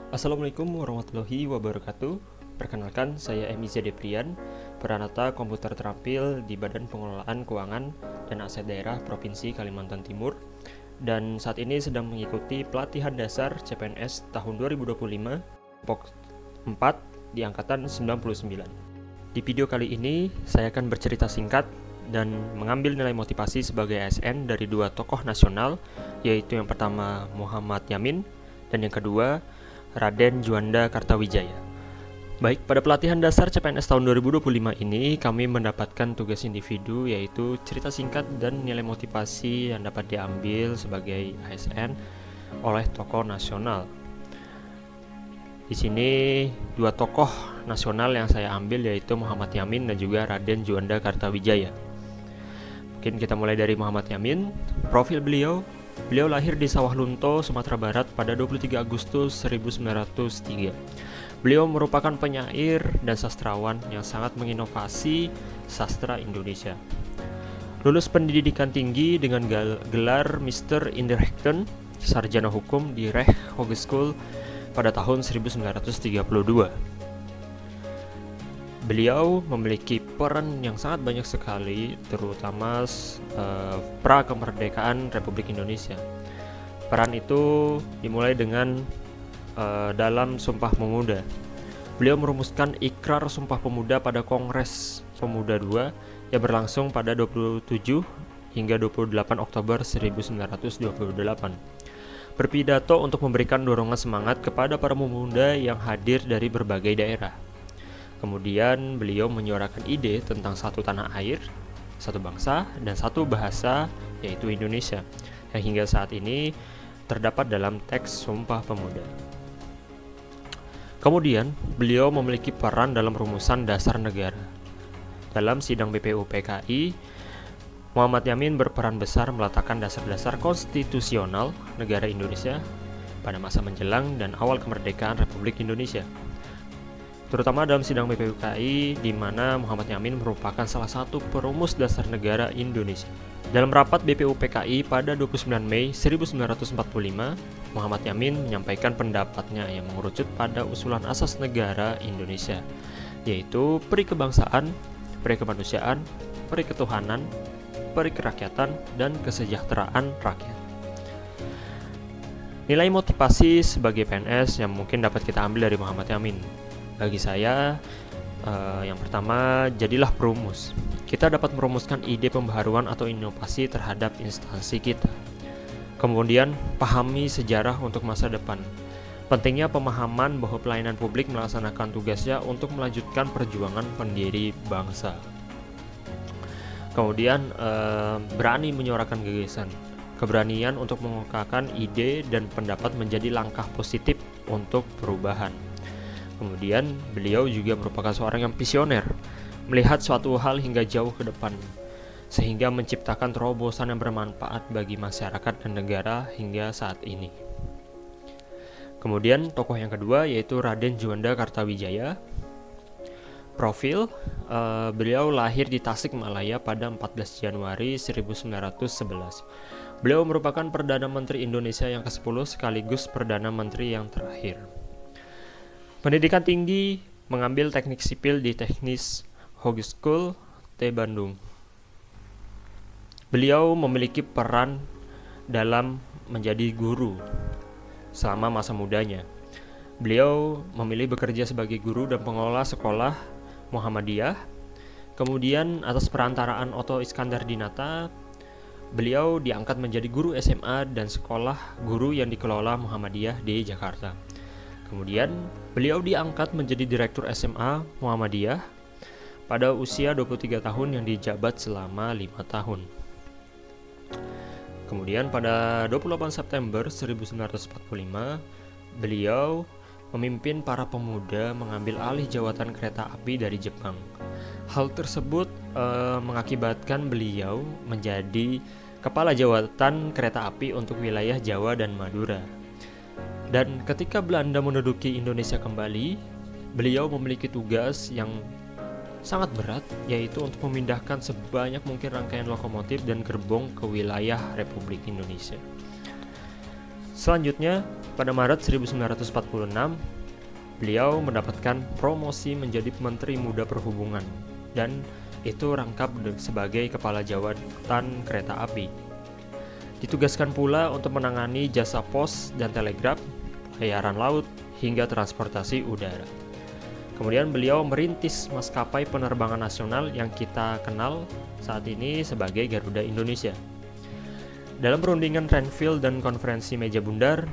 Assalamualaikum warahmatullahi wabarakatuh. Perkenalkan, saya MIZ Deprian, Pranata Komputer Terampil di Badan Pengelolaan Keuangan dan Aset Daerah Provinsi Kalimantan Timur. Dan saat ini sedang mengikuti pelatihan dasar CPNS tahun 2025, kelompok 4 di angkatan 99. Di video kali ini, saya akan bercerita singkat dan mengambil nilai motivasi sebagai ASN dari dua tokoh nasional, yaitu yang pertama Muhammad Yamin dan yang kedua Raden Juanda Kartawijaya. Baik, pada pelatihan dasar CPNS tahun 2025 ini kami mendapatkan tugas individu, yaitu cerita singkat dan nilai motivasi yang dapat diambil sebagai ASN oleh tokoh nasional. Di sini dua tokoh nasional yang saya ambil yaitu Muhammad Yamin dan juga Raden Juanda Kartawijaya. Mungkin kita mulai dari Muhammad Yamin. Profil beliau lahir di Sawah Lunto, Sumatera Barat pada 23 Agustus 1903. Beliau merupakan penyair dan sastrawan yang sangat menginovasi sastra Indonesia. Lulus pendidikan tinggi dengan gelar Mr. Inderrechten, sarjana hukum di Recht Hogeschool pada tahun 1932. Beliau memiliki peran yang sangat banyak sekali, terutama pra kemerdekaan Republik Indonesia. Peran itu dimulai dengan dalam Sumpah Pemuda. Beliau merumuskan Ikrar Sumpah Pemuda pada Kongres Pemuda II yang berlangsung pada 27 hingga 28 Oktober 1928. Berpidato untuk memberikan dorongan semangat kepada para pemuda yang hadir dari berbagai daerah. Kemudian beliau menyuarakan ide tentang satu tanah air, satu bangsa, dan satu bahasa, yaitu Indonesia, yang hingga saat ini terdapat dalam teks Sumpah Pemuda. Kemudian, beliau memiliki peran dalam rumusan dasar negara. Dalam sidang BPUPKI, Muhammad Yamin berperan besar meletakkan dasar-dasar konstitusional negara Indonesia pada masa menjelang dan awal kemerdekaan Republik Indonesia. Terutama dalam sidang BPUPKI, di mana Muhammad Yamin merupakan salah satu perumus dasar negara Indonesia. Dalam rapat BPUPKI pada 29 Mei 1945, Muhammad Yamin menyampaikan pendapatnya yang mengerucut pada usulan asas negara Indonesia, yaitu peri kebangsaan, peri kemanusiaan, peri ketuhanan, peri kerakyatan, dan kesejahteraan rakyat. Nilai motivasi sebagai PNS yang mungkin dapat kita ambil dari Muhammad Yamin. Bagi saya, yang pertama, jadilah perumus. Kita dapat merumuskan ide pembaharuan atau inovasi terhadap instansi kita. Kemudian, pahami sejarah untuk masa depan. Pentingnya pemahaman bahwa pelayanan publik melaksanakan tugasnya untuk melanjutkan perjuangan pendiri bangsa. Kemudian, berani menyuarakan gagasan. Keberanian untuk mengungkapkan ide dan pendapat menjadi langkah positif untuk perubahan. Kemudian, beliau juga merupakan seorang yang visioner, melihat suatu hal hingga jauh ke depan, sehingga menciptakan terobosan yang bermanfaat bagi masyarakat dan negara hingga saat ini. Kemudian, tokoh yang kedua yaitu Raden Juanda Kartawijaya. Profil, beliau lahir di Tasikmalaya pada 14 Januari 1911. Beliau merupakan Perdana Menteri Indonesia yang ke-10 sekaligus Perdana Menteri yang terakhir. Pendidikan tinggi, mengambil teknik sipil di Teknis Hogeschool T Bandung. Beliau memiliki peran dalam menjadi guru selama masa mudanya. Beliau memilih bekerja sebagai guru dan pengelola sekolah Muhammadiyah. Kemudian atas perantaraan Otto Iskandar Dinata, beliau diangkat menjadi guru SMA dan sekolah guru yang dikelola Muhammadiyah di Jakarta. Kemudian beliau diangkat menjadi direktur SMA Muhammadiyah pada usia 23 tahun yang dijabat selama 5 tahun. Kemudian pada 28 September 1945, beliau memimpin para pemuda mengambil alih jawatan kereta api dari Jepang. Hal tersebut mengakibatkan beliau menjadi kepala jawatan kereta api untuk wilayah Jawa dan Madura. Dan ketika Belanda menduduki Indonesia kembali, beliau memiliki tugas yang sangat berat, yaitu untuk memindahkan sebanyak mungkin rangkaian lokomotif dan gerbong ke wilayah Republik Indonesia. Selanjutnya, pada Maret 1946, beliau mendapatkan promosi menjadi Menteri Muda Perhubungan dan itu rangkap sebagai Kepala Jawatan Kereta Api. Ditugaskan pula untuk menangani jasa pos dan telegraf, pelayaran laut, hingga transportasi udara. Kemudian beliau merintis maskapai penerbangan nasional yang kita kenal saat ini sebagai Garuda Indonesia. Dalam perundingan Renville dan konferensi meja bundar,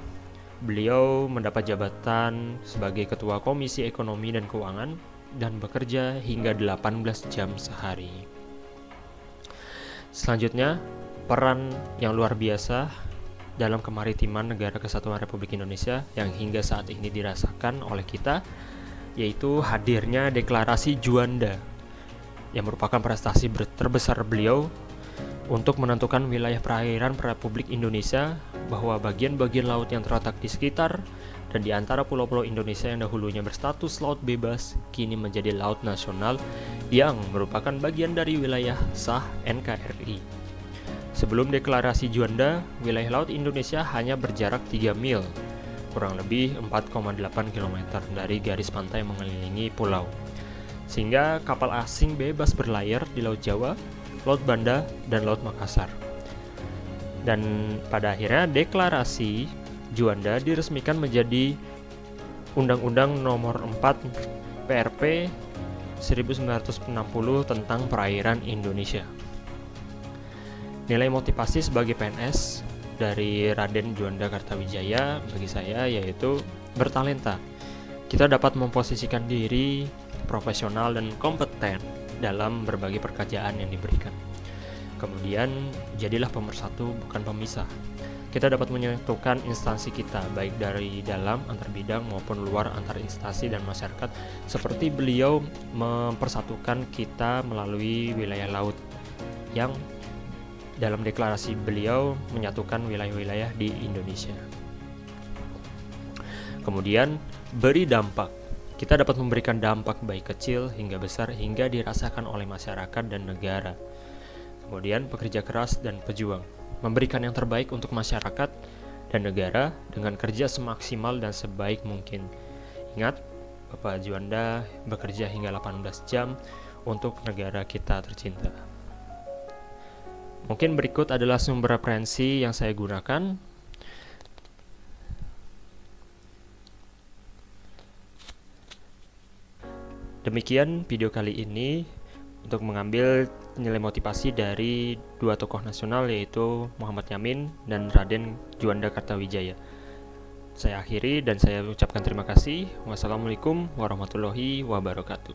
beliau mendapat jabatan sebagai Ketua Komisi Ekonomi dan Keuangan dan bekerja hingga 18 jam sehari. Selanjutnya, peran yang luar biasa dalam kemaritiman Negara Kesatuan Republik Indonesia yang hingga saat ini dirasakan oleh kita, yaitu hadirnya Deklarasi Juanda yang merupakan prestasi terbesar beliau untuk menentukan wilayah perairan Republik Indonesia, bahwa bagian-bagian laut yang terletak di sekitar dan di antara pulau-pulau Indonesia yang dahulunya berstatus laut bebas kini menjadi laut nasional yang merupakan bagian dari wilayah sah NKRI. Sebelum Deklarasi Juanda, wilayah laut Indonesia hanya berjarak 3 mil, kurang lebih 4,8 km dari garis pantai mengelilingi pulau. Sehingga kapal asing bebas berlayar di Laut Jawa, Laut Banda, dan Laut Makassar. Dan pada akhirnya Deklarasi Juanda diresmikan menjadi Undang-Undang Nomor 4 PRP 1960 tentang perairan Indonesia. Nilai motivasi sebagai PNS dari Raden Juanda Kartawijaya bagi saya yaitu bertalenta. Kita dapat memposisikan diri profesional dan kompeten dalam berbagai pekerjaan yang diberikan. Kemudian, jadilah pemersatu bukan pemisah. Kita dapat menyatukan instansi kita, baik dari dalam antar bidang maupun luar antar instansi dan masyarakat, seperti beliau mempersatukan kita melalui wilayah laut yang dalam deklarasi beliau menyatukan wilayah-wilayah di Indonesia. Kemudian, beri dampak. Kita dapat memberikan dampak baik kecil hingga besar hingga dirasakan oleh masyarakat dan negara. Kemudian, pekerja keras dan pejuang. Memberikan yang terbaik untuk masyarakat dan negara dengan kerja semaksimal dan sebaik mungkin. Ingat, Bapak Juanda bekerja hingga 18 jam untuk negara kita tercinta. Mungkin berikut adalah sumber referensi yang saya gunakan. Demikian video kali ini untuk mengambil nilai motivasi dari dua tokoh nasional yaitu Muhammad Yamin dan Raden Juanda Kartawijaya. Saya akhiri dan saya ucapkan terima kasih. Wassalamualaikum warahmatullahi wabarakatuh.